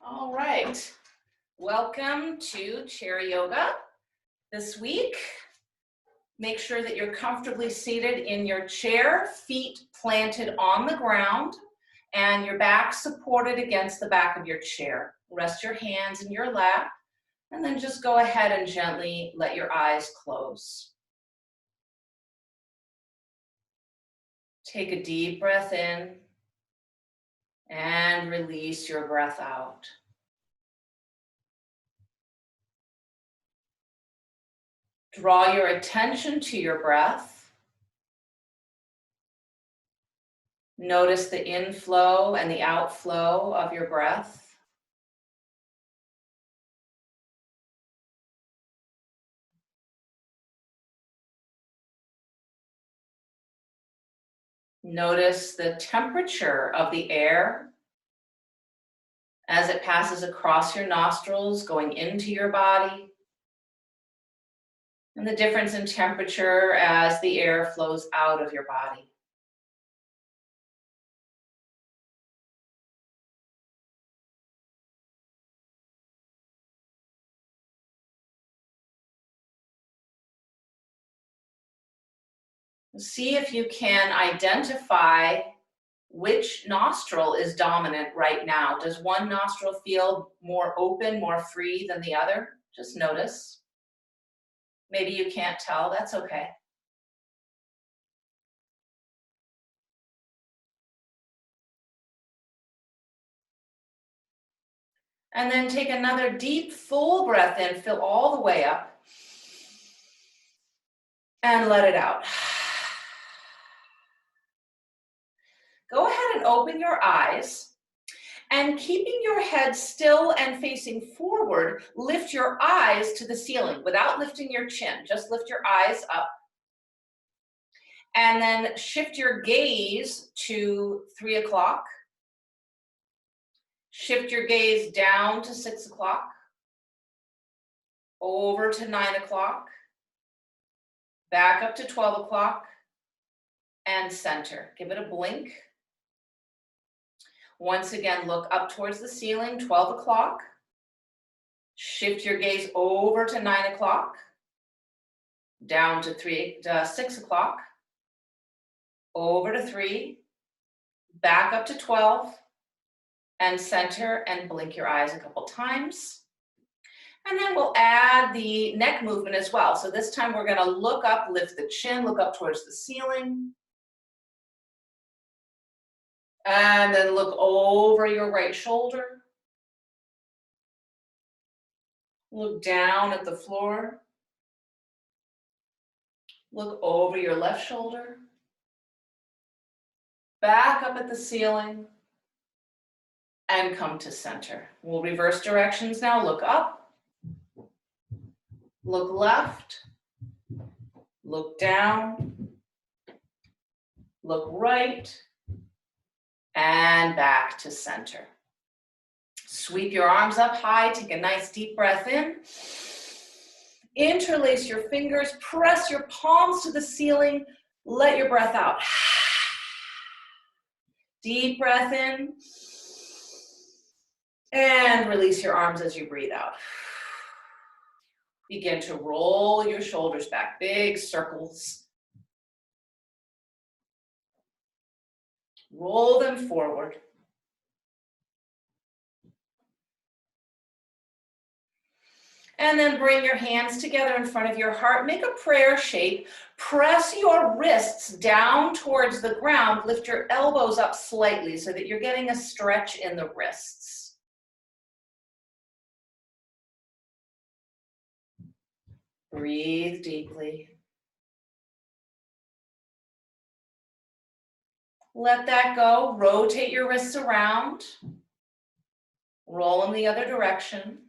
All right, welcome to chair yoga. This week, make sure that you're comfortably seated in your chair, feet planted on the ground, and your back supported against the back of your chair. Rest your hands in your lap, and then just go ahead and gently let your eyes close. Take a deep breath in and release your breath out. Draw your attention to your breath. Notice the inflow and the outflow of your breath. Notice the temperature of the air as it passes across your nostrils, going into your body, and the difference in temperature as the air flows out of your body. See if you can identify which nostril is dominant right now. Does one nostril feel more open, more free than the other? Just notice. Maybe you can't tell, that's okay. And then take another deep, full breath in, fill all the way up, and let it out. Go ahead and open your eyes, and keeping your head still and facing forward, lift your eyes to the ceiling without lifting your chin. Just lift your eyes up. And then shift your gaze to 3 o'clock. Shift your gaze down to 6 o'clock, over to 9 o'clock, back up to 12 o'clock, and center. Give it a blink. Once again, look up towards the ceiling, 12 o'clock. Shift your gaze over to 9 o'clock, down to 6 o'clock, over to 3, back up to 12, and center, and blink your eyes a couple times. And then we'll add the neck movement as well. So this time we're going to look up, lift the chin, look up towards the ceiling. And then look over your right shoulder. Look down at the floor. Look over your left shoulder. Back up at the ceiling. And come to center. We'll reverse directions now. Look up. Look left. Look down. Look right. And back to center. Sweep your arms up high. Take a nice deep breath in. Interlace your fingers. Press your palms to the ceiling. Let your breath out. Deep breath in. And release your arms as you breathe out. Begin to roll your shoulders back. Big circles. Roll them forward. And then bring your hands together in front of your heart. Make a prayer shape. Press your wrists down towards the ground. Lift your elbows up slightly so that you're getting a stretch in the wrists. Breathe deeply. Let that go. Rotate your wrists around. Roll them the other direction.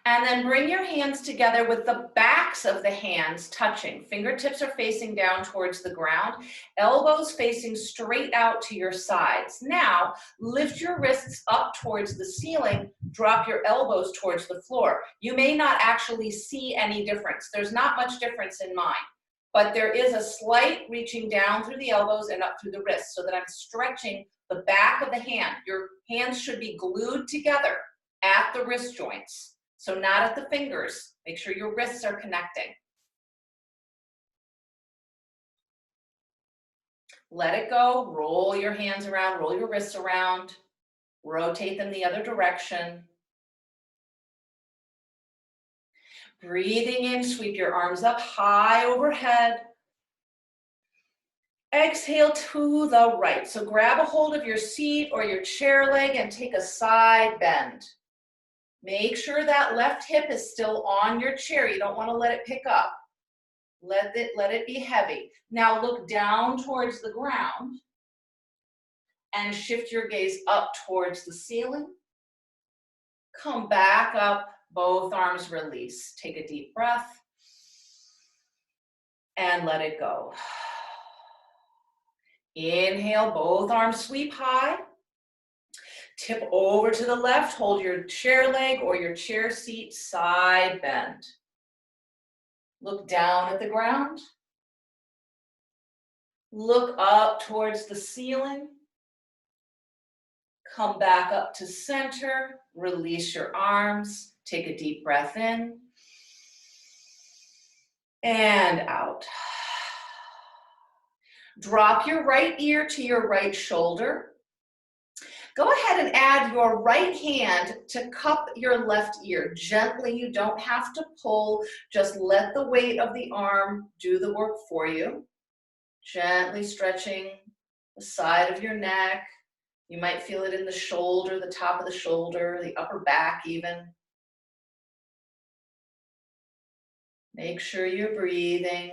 And then bring your hands together with the backs of the hands touching. Fingertips are facing down towards the ground. Elbows facing straight out to your sides. Now, lift your wrists up towards the ceiling. Drop your elbows towards the floor. You may not actually see any difference. There's not much difference in mine. But there is a slight reaching down through the elbows and up through the wrists so that I'm stretching the back of the hand. Your hands should be glued together at the wrist joints. So not at the fingers. Make sure your wrists are connecting. Let it go. Roll your hands around, roll your wrists around. Rotate them the other direction. Breathing in, sweep your arms up high overhead. Exhale to the right. So grab a hold of your seat or your chair leg and take a side bend. Make sure that left hip is still on your chair. You don't want to let it pick up. Let it be heavy. Now look down towards the ground and shift your gaze up towards the ceiling. Come back up, both arms release. Take a deep breath and let it go. Inhale, both arms sweep high. Tip over to the left, hold your chair leg or your chair seat, side bend. Look down at the ground. Look up towards the ceiling. Come back up to center. Release your arms. Take a deep breath in. And out. Drop your right ear to your right shoulder. Go ahead and add your right hand to cup your left ear. Gently, you don't have to pull. Just let the weight of the arm do the work for you. Gently stretching the side of your neck. You might feel it in the shoulder, the top of the shoulder, the upper back even. Make sure you're breathing.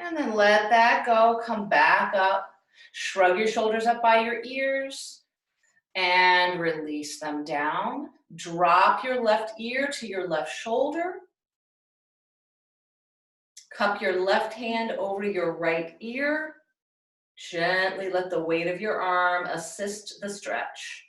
And then let that go. Come back up. Shrug your shoulders up by your ears and release them down. Drop your left ear to your left shoulder. Cup your left hand over your right ear. Gently let the weight of your arm assist the stretch.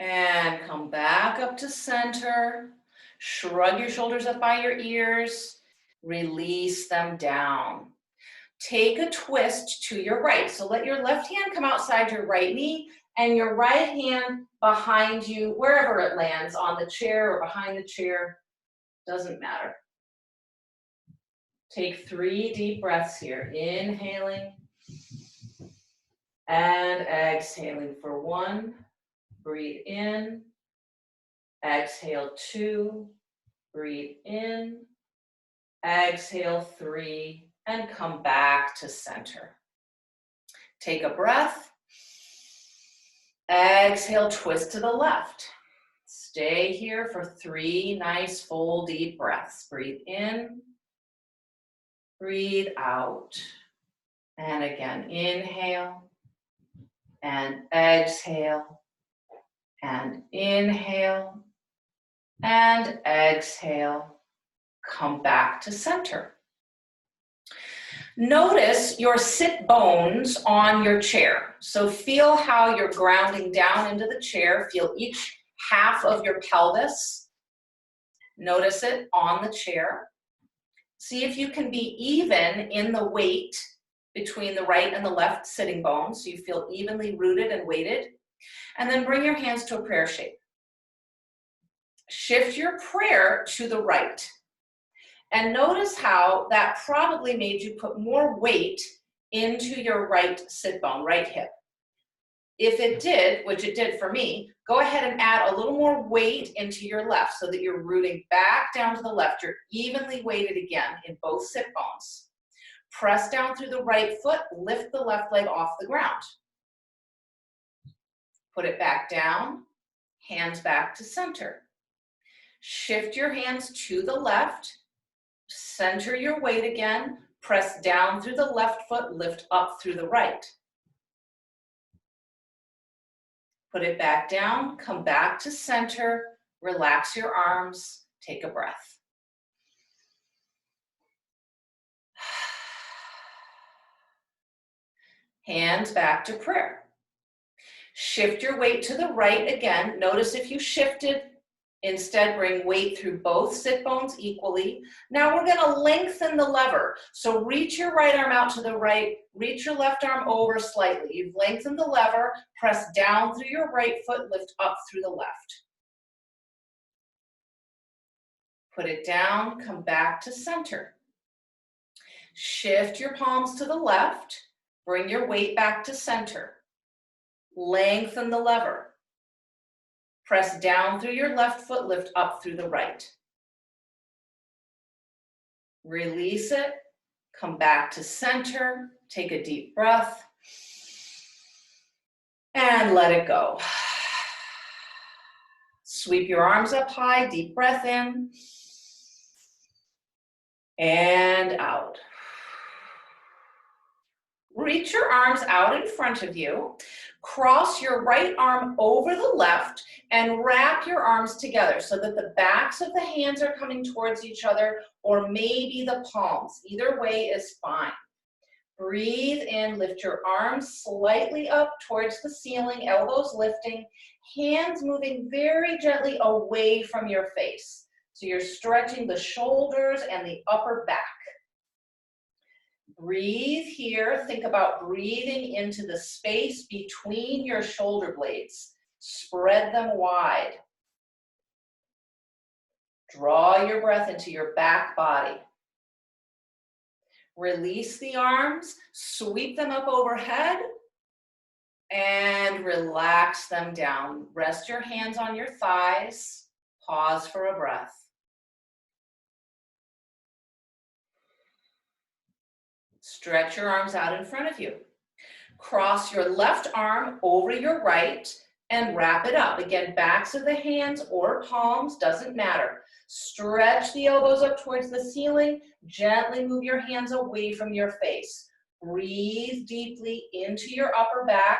And come back up to center. Shrug your shoulders up by your ears. Release them down. Take a twist to your right. So let your left hand come outside your right knee and your right hand behind you, wherever it lands, on the chair or behind the chair, doesn't matter. Take 3 deep breaths here. Inhaling and exhaling for 1. Breathe in. Exhale 2. Breathe in. Exhale 3. And come back to center. Take a breath. Exhale, twist to the left. Stay here for 3 nice full deep breaths. Breathe in. Breathe out. And again, inhale and exhale and inhale and exhale. Come back to center. Notice your sit bones on your chair. So feel how you're grounding down into the chair. Feel each half of your pelvis. Notice it on the chair. See if you can be even in the weight between the right and the left sitting bones, so you feel evenly rooted and weighted. And then bring your hands to a prayer shape. Shift your prayer to the right. And notice how that probably made you put more weight into your right sit bone, right hip. If it did, which it did for me, go ahead and add a little more weight into your left so that you're rooting back down to the left. You're evenly weighted again in both sit bones. Press down through the right foot, lift the left leg off the ground. Put it back down, hands back to center. Shift your hands to the left, center your weight again, press down through the left foot, lift up through the right. Put it back down, come back to center, relax your arms, take a breath. Hands back to prayer. Shift your weight to the right again. Notice if you shifted, instead bring weight through both sit bones equally. Now we're gonna lengthen the lever. So reach your right arm out to the right, reach your left arm over slightly. You've lengthened the lever, press down through your right foot, lift up through the left. Put it down, come back to center. Shift your palms to the left, bring your weight back to center. Lengthen the lever. Press down through your left foot, lift up through the right. Release it, come back to center, take a deep breath, and let it go. Sweep your arms up high, deep breath in, and out. Reach your arms out in front of you. Cross your right arm over the left and wrap your arms together so that the backs of the hands are coming towards each other, or maybe the palms. Either way is fine. Breathe in, lift your arms slightly up towards the ceiling, elbows lifting, hands moving very gently away from your face. So you're stretching the shoulders and the upper back. Breathe here. Think about breathing into the space between your shoulder blades. Spread them wide. Draw your breath into your back body. Release the arms, sweep them up overhead, and relax them down. Rest your hands on your thighs. Pause for a breath. Stretch your arms out in front of you. Cross your left arm over your right and wrap it up. Again, backs of the hands or palms, doesn't matter. Stretch the elbows up towards the ceiling. Gently move your hands away from your face. Breathe deeply into your upper back,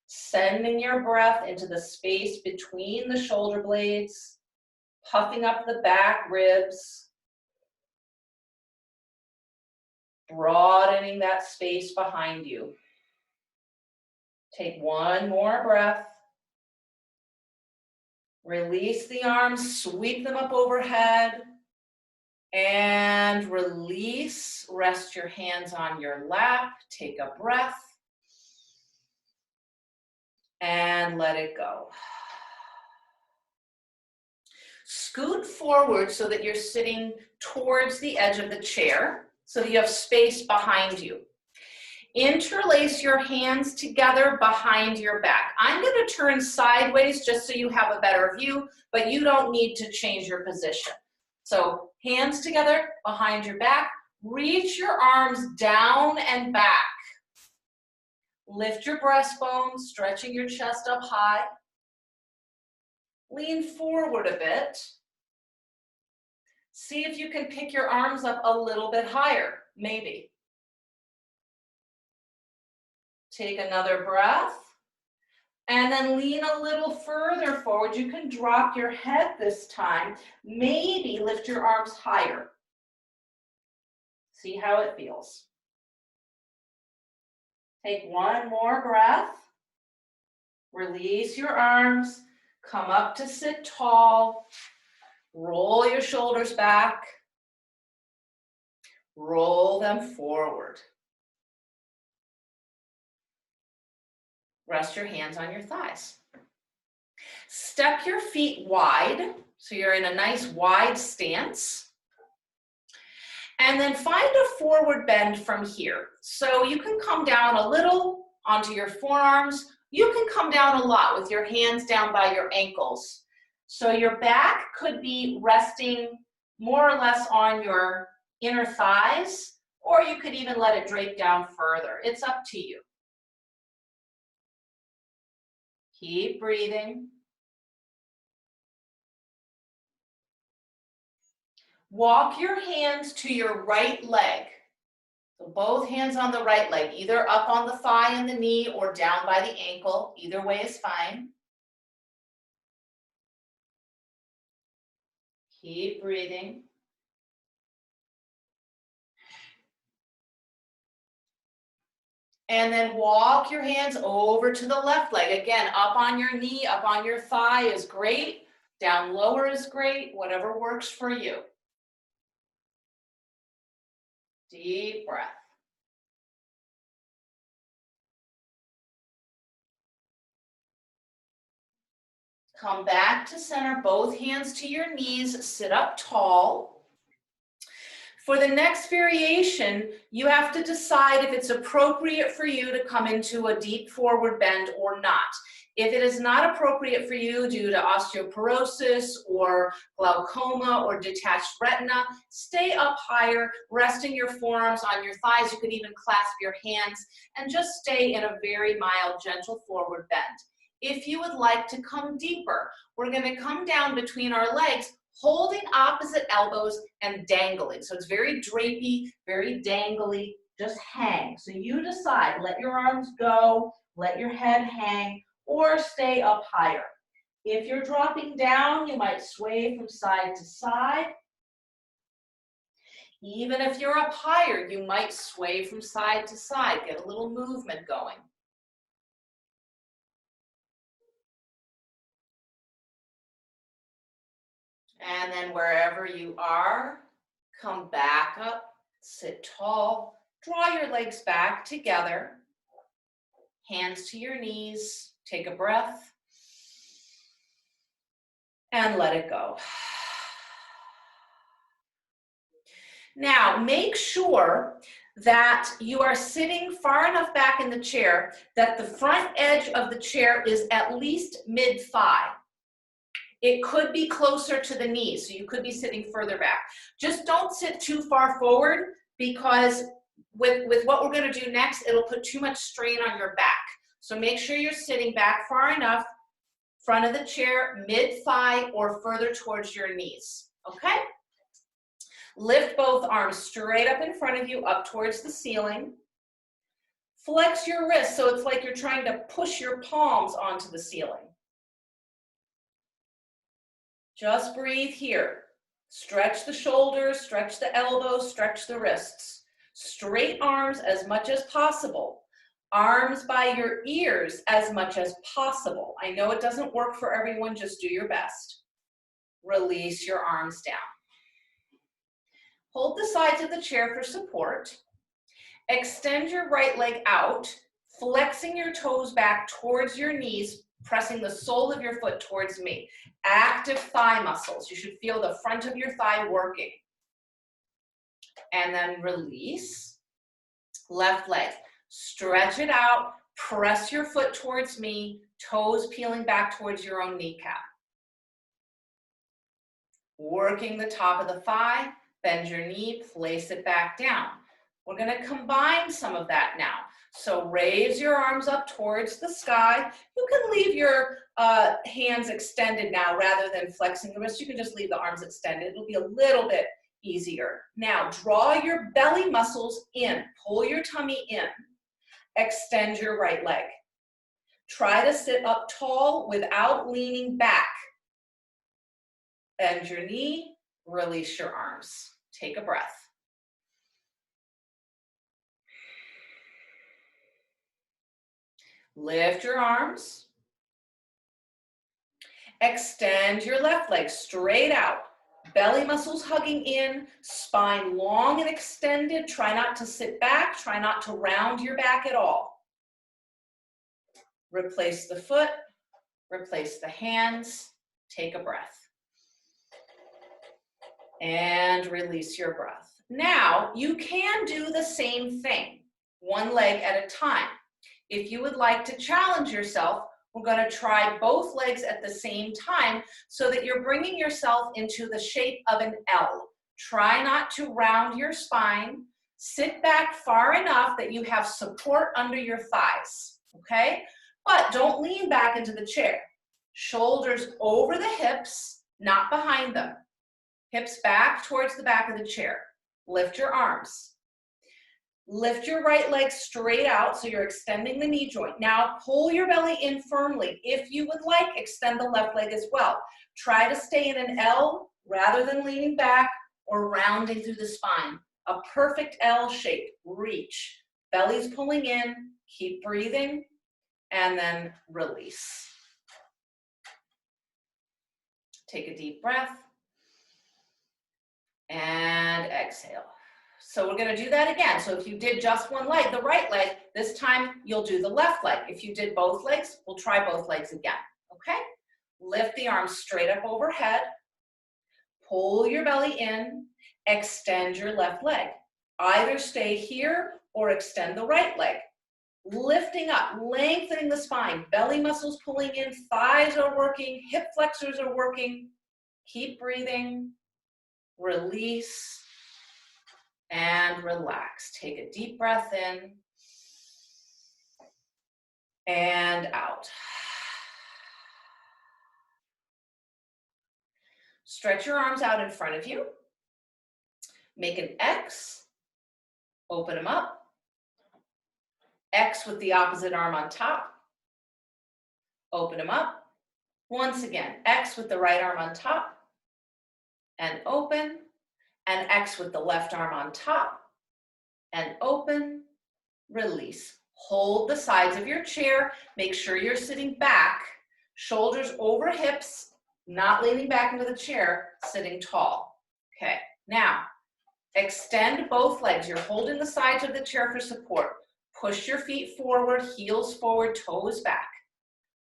sending your breath into the space between the shoulder blades, puffing up the back ribs, broadening that space behind you. Take one more breath. Release the arms, sweep them up overhead, and release. Rest your hands on your lap. Take a breath, and let it go. Scoot forward so that you're sitting towards the edge of the chair, so that you have space behind you. Interlace your hands together behind your back. I'm going to turn sideways just so you have a better view, but you don't need to change your position. So hands together behind your back. Reach your arms down and back. Lift your breastbone, stretching your chest up high. Lean forward a bit. See if you can pick your arms up a little bit higher, maybe. Take another breath, and then lean a little further forward. You can drop your head this time. Maybe lift your arms higher. See how it feels. Take one more breath. Release your arms. Come up to sit tall. Roll your shoulders back. Roll them forward. Rest your hands on your thighs. Step your feet wide, so you're in a nice wide stance. And then find a forward bend from here. So you can come down a little onto your forearms. You can come down a lot with your hands down by your ankles. So your back could be resting more or less on your inner thighs, or you could even let it drape down further. It's up to you. Keep breathing. Walk your hands to your right leg. So both hands on the right leg, either up on the thigh and the knee or down by the ankle. Either way is fine. Keep breathing. And then walk your hands over to the left leg. Again, up on your knee, up on your thigh is great. Down lower is great, whatever works for you. Deep breath. Come back to center, both hands to your knees, sit up tall. For the next variation, you have to decide if it's appropriate for you to come into a deep forward bend or not. If it is not appropriate for you due to osteoporosis or glaucoma or detached retina, stay up higher, resting your forearms on your thighs. You could even clasp your hands and just stay in a very mild, gentle forward bend. If you would like to come deeper, we're going to come down between our legs, holding opposite elbows and dangling. So it's very drapey, very dangly, just hang. So you decide, let your arms go, let your head hang, or stay up higher. If you're dropping down, you might sway from side to side. Even if you're up higher, you might sway from side to side, get a little movement going. And then wherever you are, come back up, sit tall, draw your legs back together, hands to your knees, take a breath, and let it go. Now, make sure that you are sitting far enough back in the chair that the front edge of the chair is at least mid-thigh. It could be closer to the knees, so you could be sitting further back. Just don't sit too far forward, because with what we're going to do next, it'll put too much strain on your back. So make sure you're sitting back far enough, front of the chair, mid-thigh, or further towards your knees, okay? Lift both arms straight up in front of you, up towards the ceiling. Flex your wrists, so it's like you're trying to push your palms onto the ceiling. Just breathe here. Stretch the shoulders, stretch the elbows, stretch the wrists. Straight arms as much as possible. Arms by your ears as much as possible. I know it doesn't work for everyone, just do your best. Release your arms down. Hold the sides of the chair for support. Extend your right leg out, flexing your toes back towards your knees, pressing the sole of your foot towards me. Active thigh muscles. You should feel the front of your thigh working. And then release. Left leg. Stretch it out. Press your foot towards me. Toes peeling back towards your own kneecap. Working the top of the thigh. Bend your knee. Place it back down. We're going to combine some of that now. So raise your arms up towards the sky. You can leave your hands extended now rather than flexing the wrists. You can just leave the arms extended. It'll be a little bit easier. Now draw your belly muscles in. Pull your tummy in. Extend your right leg. Try to sit up tall without leaning back. Bend your knee. Release your arms. Take a breath. Lift your arms. Extend your left leg straight out. Belly muscles hugging in, spine long and extended. Try not to sit back. Try not to round your back at all. Replace the foot. Replace the hands. Take a breath. And release your breath. Now, you can do the same thing, one leg at a time. If you would like to challenge yourself, we're going to try both legs at the same time so that you're bringing yourself into the shape of an L. Try not to round your spine. Sit back far enough that you have support under your thighs, okay? But don't lean back into the chair. Shoulders over the hips, not behind them. Hips back towards the back of the chair. Lift your arms. Lift your right leg straight out so you're extending the knee joint. Now pull your belly in firmly. If you would like, extend the left leg as well. Try to stay in an L rather than leaning back or rounding through the spine. A perfect L shape. Reach. Belly's pulling in, Keep breathing, and then release. Take a deep breath, and exhale. So we're gonna do that again. So if you did just one leg, the right leg, this time you'll do the left leg. If you did both legs, we'll try both legs again, okay? Lift the arms straight up overhead, pull your belly in, extend your left leg. Either stay here or extend the right leg. Lifting up, lengthening the spine, belly muscles pulling in, thighs are working, hip flexors are working. Keep breathing, release, and relax. Take a deep breath in and out. Stretch your arms out in front of you. Make an X, open them up. X with the opposite arm on top. Open them up. Once again, X with the right arm on top and open, and X with the left arm on top and open, release. Hold the sides of your chair. Make sure you're sitting back, shoulders over hips, not leaning back into the chair, sitting tall. Okay, now extend both legs. You're holding the sides of the chair for support. Push your feet forward, heels forward, toes back.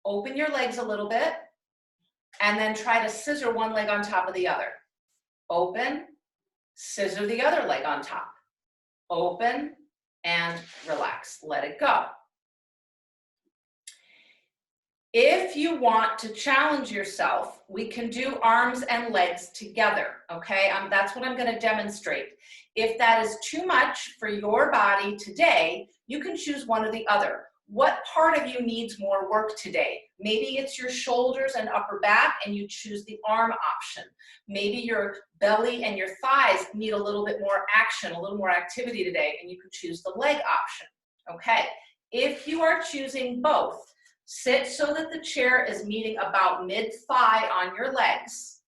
Open your legs a little bit, and then try to scissor one leg on top of the other. Open, scissor the other leg on top. Open, and relax. Let it go. If you want to challenge yourself, we can do arms and legs together, okay? That's what I'm going to demonstrate. If that is too much for your body today, you can choose one or the other. What part of you needs more work today? Maybe it's your shoulders and upper back and you choose the arm option. Maybe your belly and your thighs need a little bit more action, a little more activity today, and you can choose the leg option, okay? If you are choosing both, sit so that the chair is meeting about mid-thigh on your legs.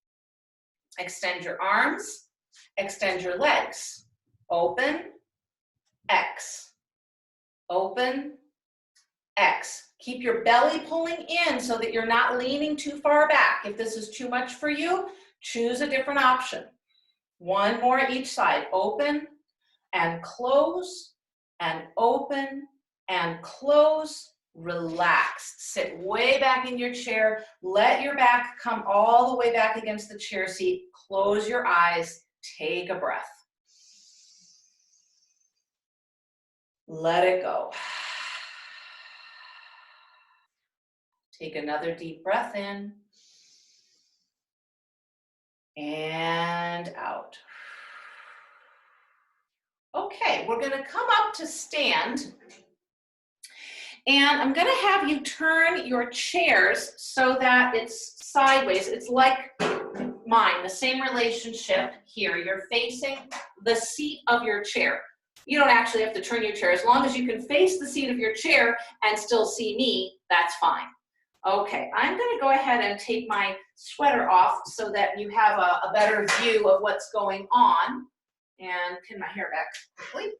Extend your arms, extend your legs. Open, X. Open, X. Keep your belly pulling in so that you're not leaning too far back. If this is too much for you, choose a different option. One more each side. Open and close and open and close. Relax. Sit way back in your chair. Let your back come all the way back against the chair seat. Close your eyes. Take a breath. Let it go. Take another deep breath in and out. Okay, we're going to come up to stand. And I'm going to have you turn your chairs so that it's sideways. It's like mine, the same relationship here. You're facing the seat of your chair. You don't actually have to turn your chair. As long as you can face the seat of your chair and still see me, that's fine. Okay, I'm going to go ahead and take my sweater off so that you have a better view of what's going on. And pin my hair back quickly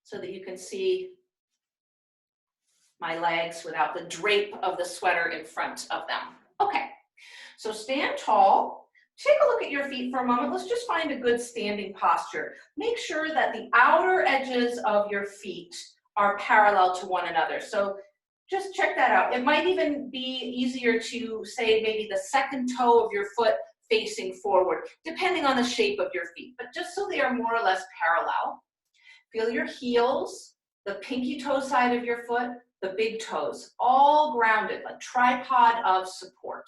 so that you can see my legs without the drape of the sweater in front of them. Okay, so stand tall. Take a look at your feet for a moment. Let's just find a good standing posture. Make sure that the outer edges of your feet are parallel to one another. So just check that out. It might even be easier to say maybe the second toe of your foot facing forward, depending on the shape of your feet, but just so they are more or less parallel. Feel your heels, the pinky toe side of your foot, the big toes, all grounded, a tripod of support.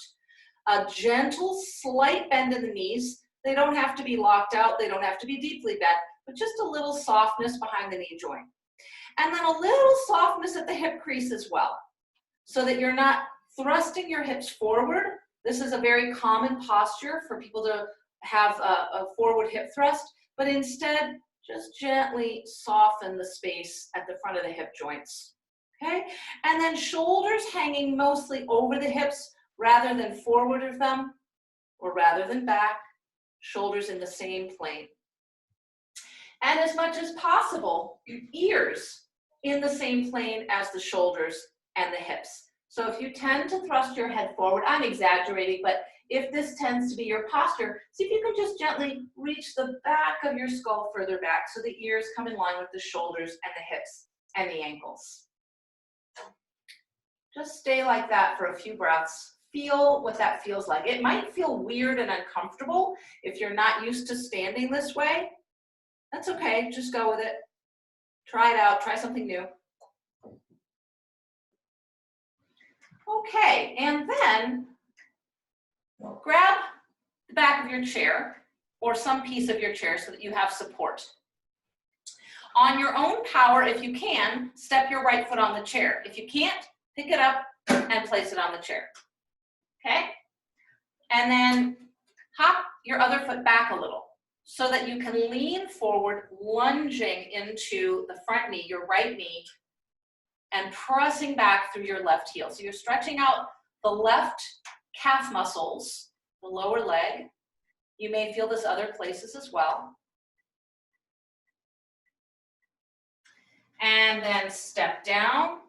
A gentle, slight bend in the knees. They don't have to be locked out. They don't have to be deeply bent, but just a little softness behind the knee joint. And then a little softness at the hip crease as well, so that you're not thrusting your hips forward. This is a very common posture for people to have a forward hip thrust, but instead, just gently soften the space at the front of the hip joints, okay? And then shoulders hanging mostly over the hips rather than forward of them, or rather than back, shoulders in the same plane. And as much as possible, ears in the same plane as the shoulders and the hips. So if you tend to thrust your head forward, I'm exaggerating, but if this tends to be your posture, see if you can just gently reach the back of your skull further back so the ears come in line with the shoulders and the hips and the ankles. Just stay like that for a few breaths. Feel what that feels like. It might feel weird and uncomfortable if you're not used to standing this way. That's okay, just go with it. Try it out, try something new. Okay, and then grab the back of your chair or some piece of your chair so that you have support. On your own power, if you can, step your right foot on the chair. If you can't, pick it up and place it on the chair. Okay? And then hop your other foot back a little so that you can lean forward, lunging into the front knee, your right knee, and pressing back through your left heel. So you're stretching out the left calf muscles, the lower leg. You may feel this other places as well. And then step down,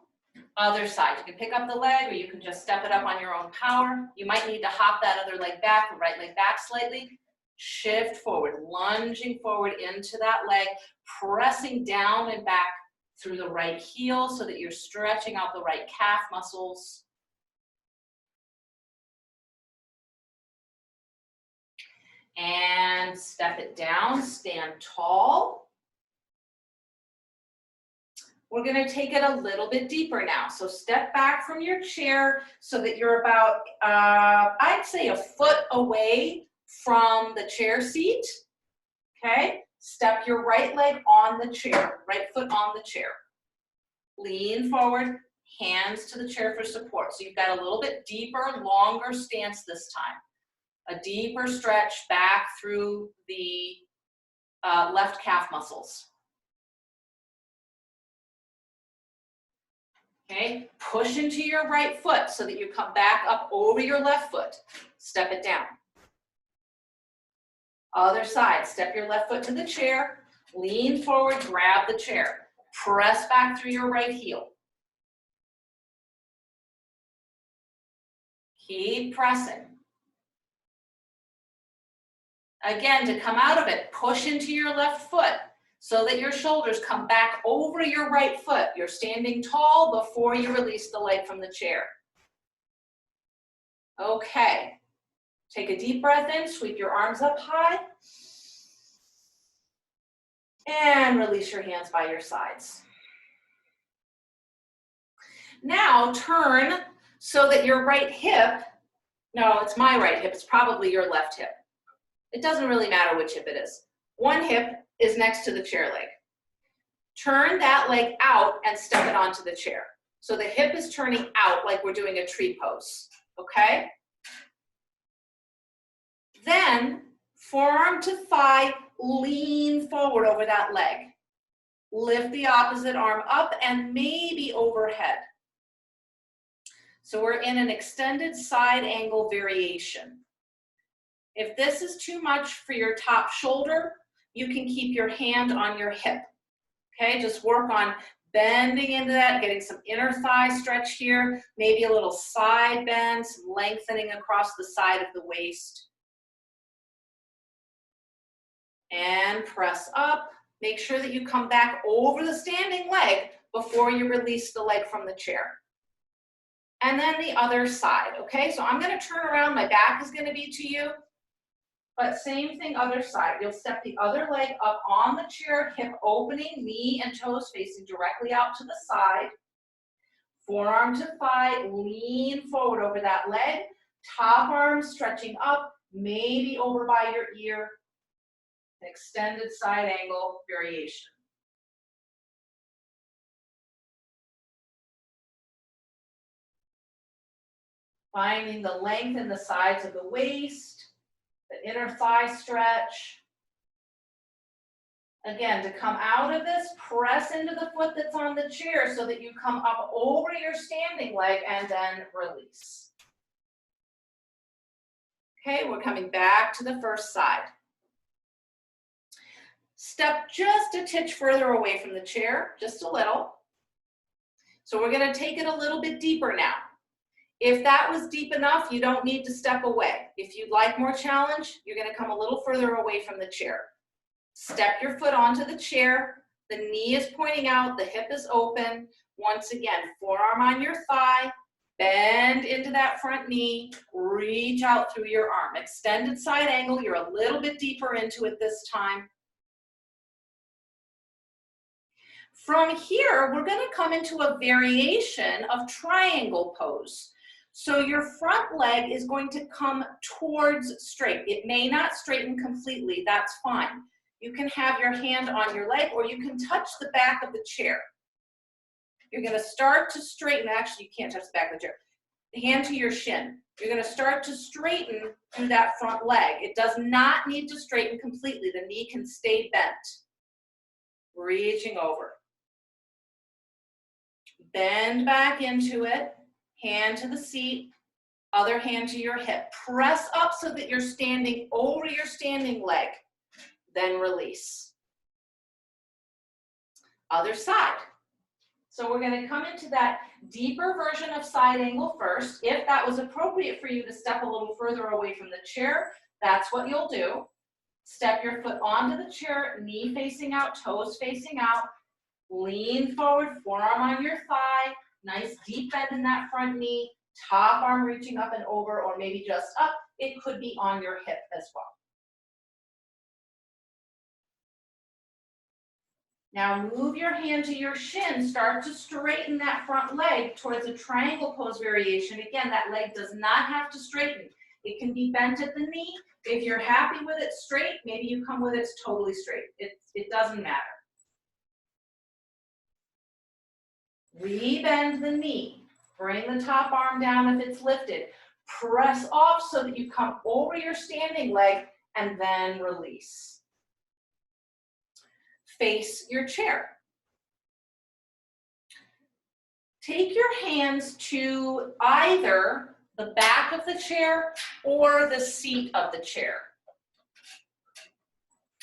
other side. You can pick up the leg or you can just step it up on your own power. You might need to hop that other leg back, the right leg back slightly. Shift forward, lunging forward into that leg, pressing down and back through the right heel so that you're stretching out the right calf muscles. And step it down, stand tall. We're going to take it a little bit deeper now. So step back from your chair so that you're about, I'd say a foot away from the chair seat. Okay? Step your right leg on the chair, right foot on the chair. Lean forward, hands to the chair for support. So you've got a little bit deeper, longer stance this time. A deeper stretch back through the left calf muscles. Okay, push into your right foot so that you come back up over your left foot. Step it down. Other side, step your left foot to the chair, lean forward, grab the chair. Press back through your right heel. Keep pressing. Again, to come out of it, push into your left foot so that your shoulders come back over your right foot. You're standing tall before you release the leg from the chair. Okay. Take a deep breath in, sweep your arms up high. And release your hands by your sides. Now turn so that your right hip, no, it's my right hip, it's probably your left hip. It doesn't really matter which hip it is. One hip is next to the chair leg. Turn that leg out and step it onto the chair. So the hip is turning out like we're doing a tree pose, okay? Then forearm to thigh, lean forward over that leg. Lift the opposite arm up and maybe overhead. So we're in an extended side angle variation. If this is too much for your top shoulder, you can keep your hand on your hip. Okay, just work on bending into that, getting some inner thigh stretch here, maybe a little side bend, some lengthening across the side of the waist. And press up. Make sure that you come back over the standing leg before you release the leg from the chair. And then the other side, okay? So I'm gonna turn around, my back is gonna be to you, but same thing, other side. You'll step the other leg up on the chair, hip opening, knee and toes facing directly out to the side. Forearm to thigh, lean forward over that leg. Top arm stretching up, maybe over by your ear. Extended side angle variation. Finding the length in the sides of the waist, the inner thigh stretch. Again, to come out of this, press into the foot that's on the chair so that you come up over your standing leg and then release. Okay, we're coming back to the first side. Step just a titch further away from the chair, just a little. So we're gonna take it a little bit deeper now. If that was deep enough, you don't need to step away. If you'd like more challenge, you're gonna come a little further away from the chair. Step your foot onto the chair, the knee is pointing out, the hip is open. Once again, forearm on your thigh, bend into that front knee, reach out through your arm. Extended side angle, you're a little bit deeper into it this time. From here, we're gonna come into a variation of triangle pose. So your front leg is going to come towards straight. It may not straighten completely, that's fine. You can have your hand on your leg or you can touch the back of the chair. You're gonna start to straighten, actually you can't touch the back of the chair. Hand to your shin. You're gonna start to straighten through that front leg. It does not need to straighten completely. The knee can stay bent. Reaching over. Bend back into it, hand to the seat, other hand to your hip. Press up so that you're standing over your standing leg, then release. Other side. So we're going to come into that deeper version of side angle first. If that was appropriate for you to step a little further away from the chair, that's what you'll do. Step your foot onto the chair, knee facing out, toes facing out. Lean forward, forearm on your thigh, nice deep bend in that front knee, top arm reaching up and over, or maybe just up. It could be on your hip as well. Now move your hand to your shin, start to straighten that front leg towards a triangle pose variation. Again, that leg does not have to straighten. It can be bent at the knee. If you're happy with it straight, maybe you come with it totally straight. It doesn't matter. Rebend the knee, bring the top arm down if it's lifted. Press off so that you come over your standing leg and then release. Face your chair. Take your hands to either the back of the chair or the seat of the chair.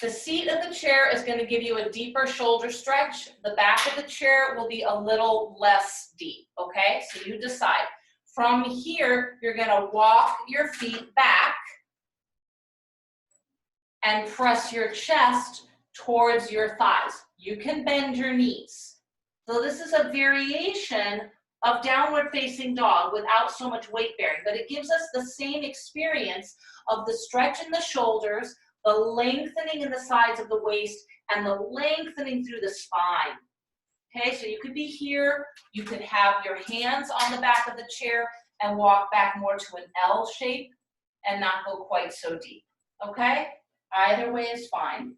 The seat of the chair is going to give you a deeper shoulder stretch. The back of the chair will be a little less deep, okay? So you decide. From here, you're going to walk your feet back and press your chest towards your thighs. You can bend your knees. So this is a variation of downward facing dog without so much weight bearing, but it gives us the same experience of the stretch in the shoulders, the lengthening in the sides of the waist, and the lengthening through the spine. Okay, so you could be here, you could have your hands on the back of the chair and walk back more to an L shape and not go quite so deep, okay? Either way is fine.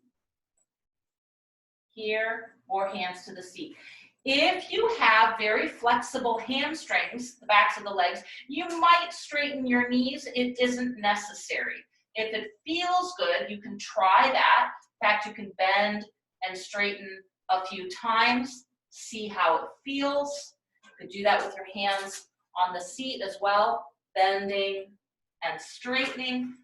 Here, or hands to the seat. If you have very flexible hamstrings, the backs of the legs, you might straighten your knees. It isn't necessary. If it feels good, you can try that. In fact, you can bend and straighten a few times, see how it feels. You could do that with your hands on the seat as well, bending and straightening.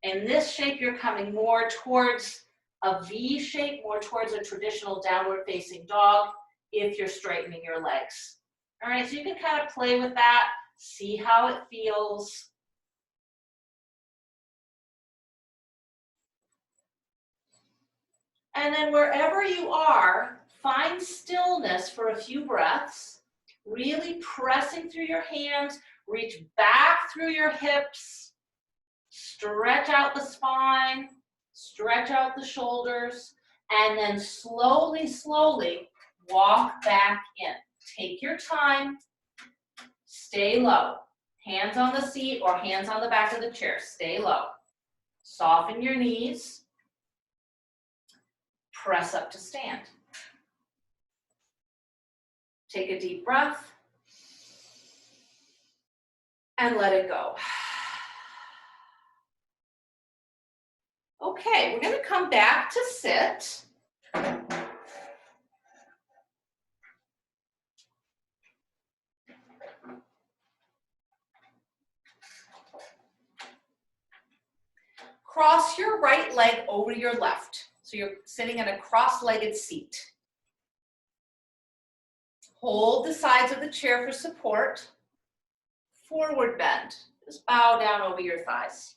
In this shape, you're coming more towards a V shape, more towards a traditional downward facing dog if you're straightening your legs. All right, so you can kind of play with that, see how it feels. And then wherever you are, find stillness for a few breaths, really pressing through your hands, reach back through your hips, stretch out the spine, stretch out the shoulders, and then slowly, slowly walk back in. Take your time, stay low. Hands on the seat or hands on the back of the chair, stay low. Soften your knees. Press up to stand. Take a deep breath and let it go. Okay, we're going to come back to sit. Cross your right leg over your left. So you're sitting in a cross-legged seat. Hold the sides of the chair for support. Forward bend. Just bow down over your thighs.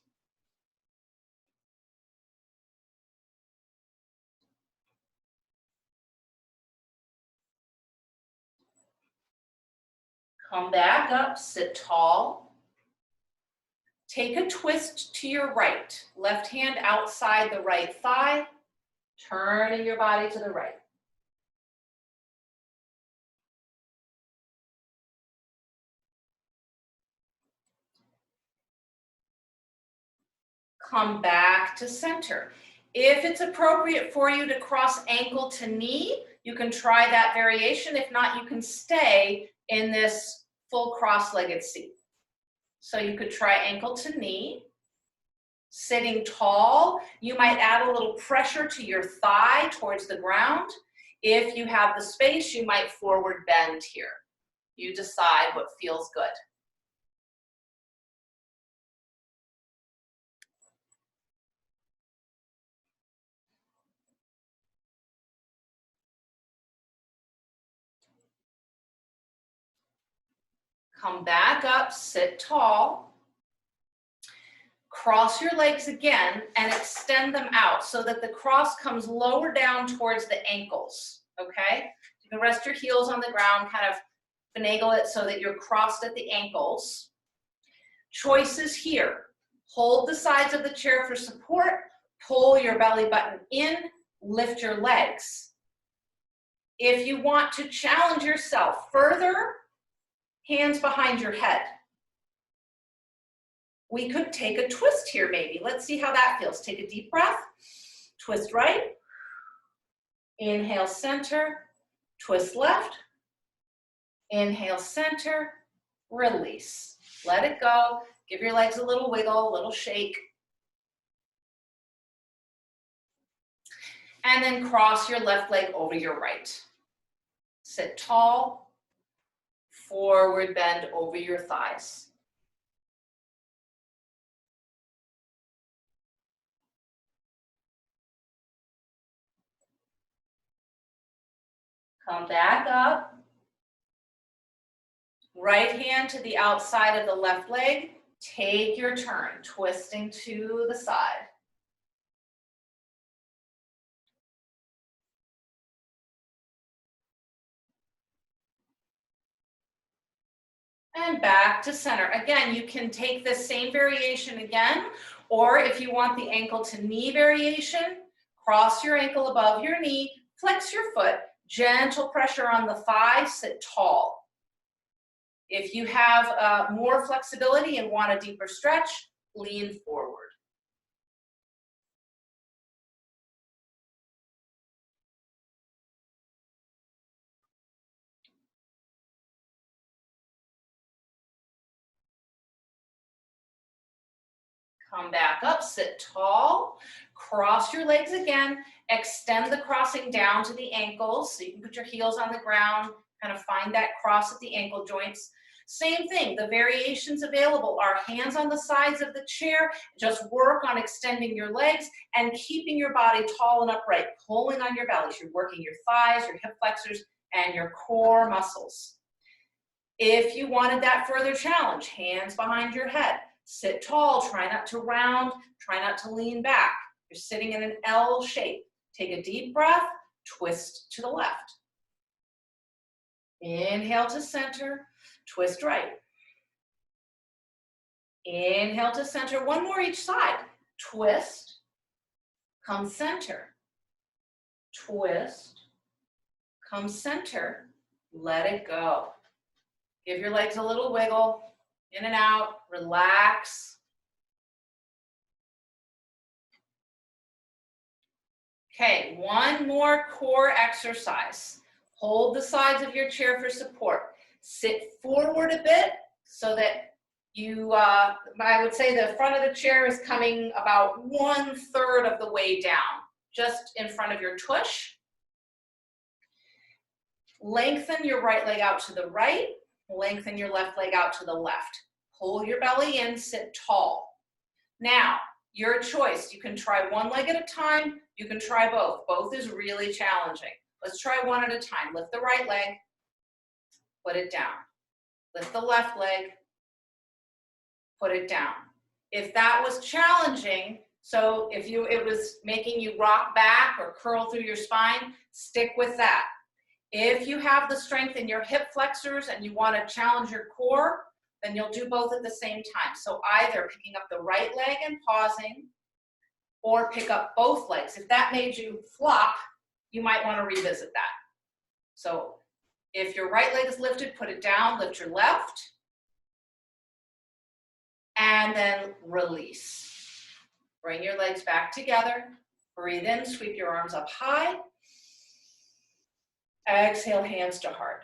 Come back up, sit tall. Take a twist to your right. Left hand outside the right thigh. Turning your body to the right. Come back to center. If it's appropriate for you to cross ankle to knee, you can try that variation. If not, you can stay in this full cross-legged seat. So you could try ankle to knee. Sitting tall, you might add a little pressure to your thigh towards the ground. If you have the space, you might forward bend here. You decide what feels good. Come back up, sit tall. Cross your legs again and extend them out so that the cross comes lower down towards the ankles, okay? You can rest your heels on the ground, kind of finagle it so that you're crossed at the ankles. Choices here. Hold the sides of the chair for support, pull your belly button in, lift your legs. If you want to challenge yourself further, hands behind your head. We could take a twist here maybe. Let's see how that feels. Take a deep breath, twist right, inhale center, twist left, inhale center, release. Let it go. Give your legs a little wiggle, a little shake. And then cross your left leg over your right. Sit tall, forward bend over your thighs. Come back up. Right hand to the outside of the left leg. Take your turn, twisting to the side. And back to center. Again, you can take this same variation again, or if you want the ankle to knee variation, cross your ankle above your knee, flex your foot, gentle pressure on the thigh, sit tall. If you have more flexibility and want a deeper stretch, lean forward. Come back up, sit tall, cross your legs again, extend the crossing down to the ankles, so you can put your heels on the ground, kind of find that cross at the ankle joints. Same thing, the variations available are hands on the sides of the chair, just work on extending your legs and keeping your body tall and upright, pulling on your bellies. You're working your thighs, your hip flexors, and your core muscles. If you wanted that further challenge, hands behind your head. Sit tall, try not to round, try not to lean back. You're sitting in an L shape. Take a deep breath, twist to the left. Inhale to center, twist right. Inhale to center, one more each side. Twist, come center. Twist, come center, let it go. Give your legs a little wiggle. In and out, relax. Okay, one more core exercise. Hold the sides of your chair for support. Sit forward a bit so that you, I would say the front of the chair is coming about 1/3 of the way down, just in front of your tush. Lengthen your right leg out to the right. Lengthen your left leg out to the left. Pull your belly in, sit tall. Now, your choice. You can try one leg at a time. You can try both. Both is really challenging. Let's try one at a time. Lift the right leg. put it down. Lift the left leg, put it down. If that was challenging, so if it was making you rock back or curl through your spine, stick with that. If you have the strength in your hip flexors and you want to challenge your core, then you'll do both at the same time. So either picking up the right leg and pausing, or pick up both legs. If that made you flop, you might want to revisit that. So if your right leg is lifted, put it down, lift your left, and then release. Bring your legs back together. Breathe in, sweep your arms up high. Exhale, hands to heart.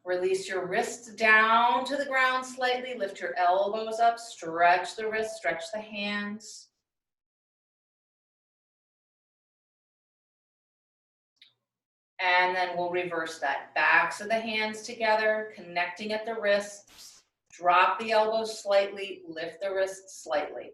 Release your wrists down to the ground slightly. Lift your elbows up, stretch the wrists, stretch the hands. And then we'll reverse that. Backs of the hands together, connecting at the wrists. Drop the elbows slightly, lift the wrists slightly.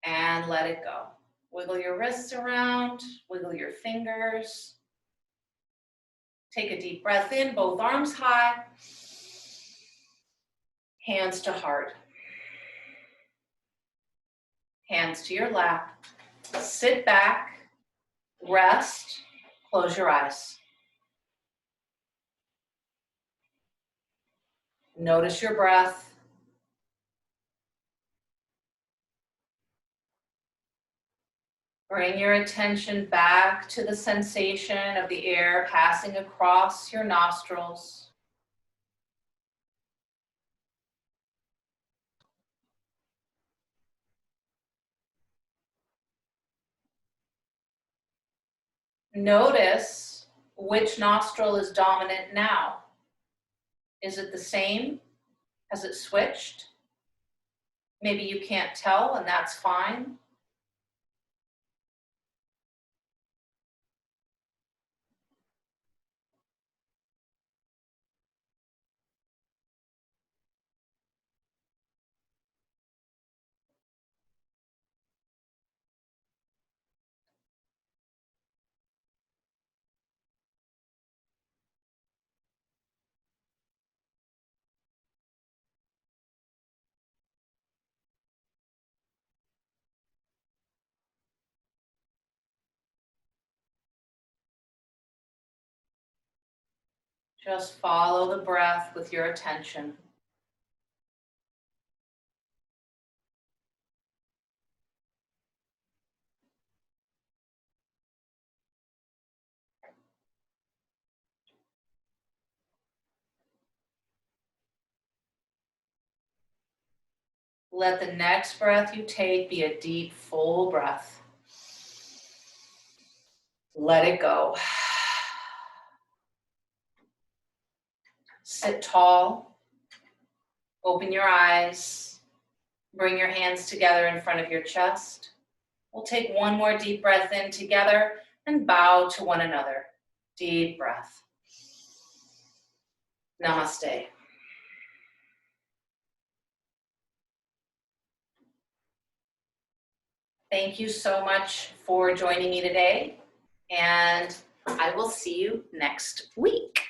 And let it go. Wiggle your wrists around, wiggle your fingers. Take a deep breath in, both arms high. Hands to heart. Hands to your lap. Sit back, rest, close your eyes. Notice your breath. Bring your attention back to the sensation of the air passing across your nostrils. Notice which nostril is dominant now. Is it the same? Has it switched? Maybe you can't tell, and that's fine. Just follow the breath with your attention. Let the next breath you take be a deep, full breath. Let it go. Sit tall. Open your eyes. Bring your hands together in front of your chest. We'll take one more deep breath in together and bow to one another. Deep breath. Namaste. Thank you so much for joining me today, and I will see you next week.